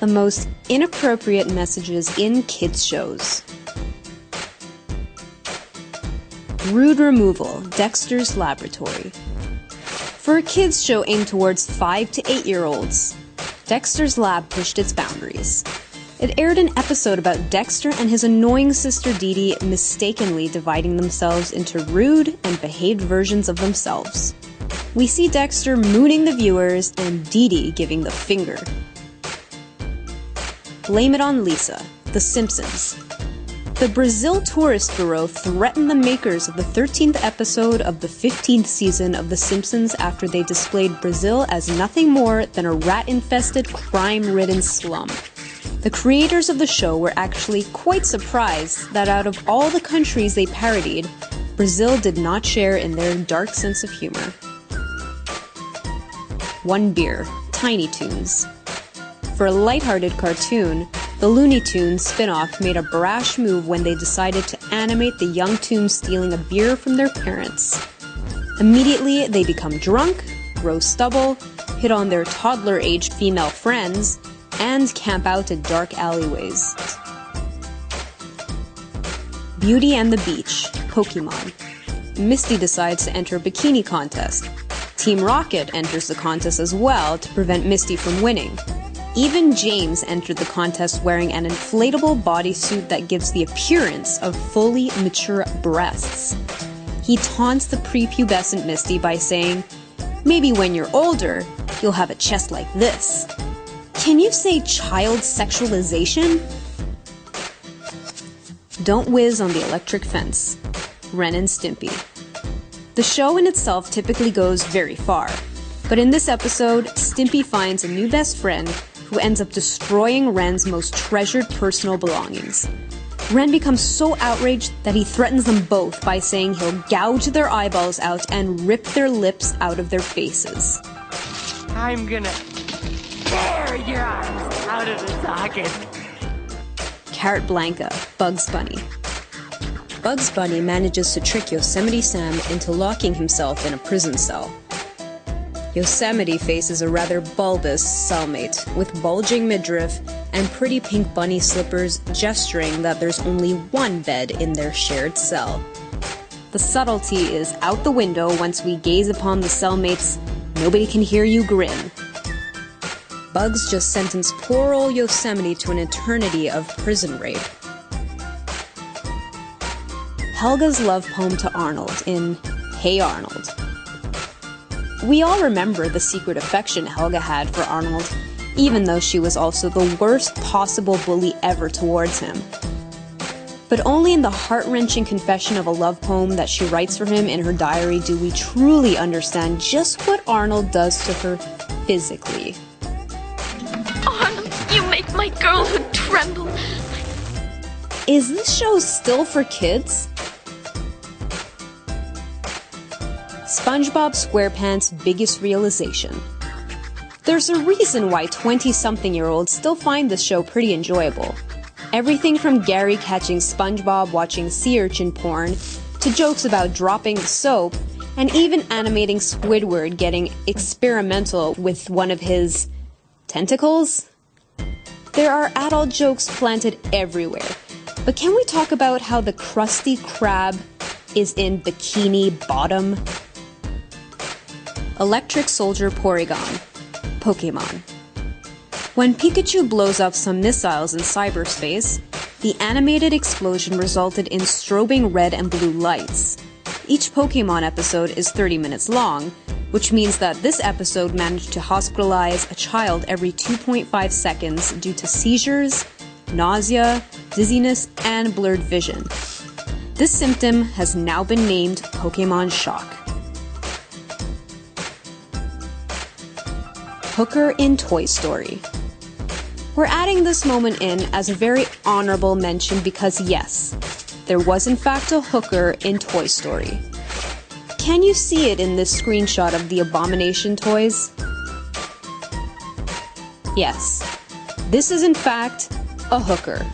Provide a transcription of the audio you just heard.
The most inappropriate messages in kids' shows. Rude removal, Dexter's Laboratory. For a kids' show aimed towards 5 to 8-year-olds, Dexter's Lab pushed its boundaries. It aired an episode about Dexter and his annoying sister Dee Dee mistakenly dividing themselves into rude and behaved versions of themselves. We see Dexter mooning the viewers and Dee Dee giving the finger. Blame It on Lisa, The Simpsons. The Brazil Tourist Bureau threatened the makers of the 13th episode of the 15th season of The Simpsons after they displayed Brazil as nothing more than a rat-infested, crime-ridden slum. The creators of the show were actually quite surprised that out of all the countries they parodied, Brazil did not share in their dark sense of humor. One Beer, Tiny Toons. For a lighthearted cartoon, the Looney Tunes spin-off made a brash move when they decided to animate the young Toons stealing a beer from their parents. Immediately, they become drunk, grow stubble, hit on their toddler-aged female friends, and camp out in dark alleyways. Beauty and the Beach, Pokemon. Misty decides to enter a bikini contest. Team Rocket enters the contest as well to prevent Misty from winning. Even James entered the contest wearing an inflatable bodysuit that gives the appearance of fully mature breasts. He taunts the prepubescent Misty by saying, "Maybe when you're older, you'll have a chest like this." Can you say child sexualization? Don't whiz on the electric fence. Ren and Stimpy. The show in itself typically goes very far, but in this episode, Stimpy finds a new best friend who ends up destroying Ren's most treasured personal belongings. Ren becomes so outraged that he threatens them both by saying he'll gouge their eyeballs out and rip their lips out of their faces. I'm gonna tear your eyes out of the socket. Carrot Blanca, Bugs Bunny. Bugs Bunny manages to trick Yosemite Sam into locking himself in a prison cell. Yosemite faces a rather bulbous cellmate with bulging midriff and pretty pink bunny slippers, gesturing that there's only one bed in their shared cell. The subtlety is out the window once we gaze upon the cellmate's "nobody can hear you" grin. Bugs just sentenced poor old Yosemite to an eternity of prison rape. Helga's love poem to Arnold in Hey Arnold. We all remember the secret affection Helga had for Arnold, even though she was also the worst possible bully ever towards him. But only in the heart-wrenching confession of a love poem that she writes for him in her diary do we truly understand just what Arnold does to her physically. Arnold, you make my girlhood tremble. Is this show still for kids? SpongeBob SquarePants' biggest realization. There's a reason why 20-something-year-olds still find this show pretty enjoyable. Everything from Gary catching SpongeBob watching sea urchin porn, to jokes about dropping the soap, and even animating Squidward getting experimental with one of his tentacles. There are adult jokes planted everywhere, but can we talk about how the Krusty Krab is in Bikini Bottom? Electric Soldier Porygon, Pokemon. When Pikachu blows up some missiles in cyberspace, the animated explosion resulted in strobing red and blue lights. Each Pokemon episode is 30 minutes long, which means that this episode managed to hospitalize a child every 2.5 seconds due to seizures, nausea, dizziness, and blurred vision. This symptom has now been named Pokemon Shock. Hooker in Toy Story. We're adding this moment in as a very honorable mention because yes, there was in fact a hooker in Toy Story. Can you see it in this screenshot of the Abomination toys? Yes, this is in fact a hooker.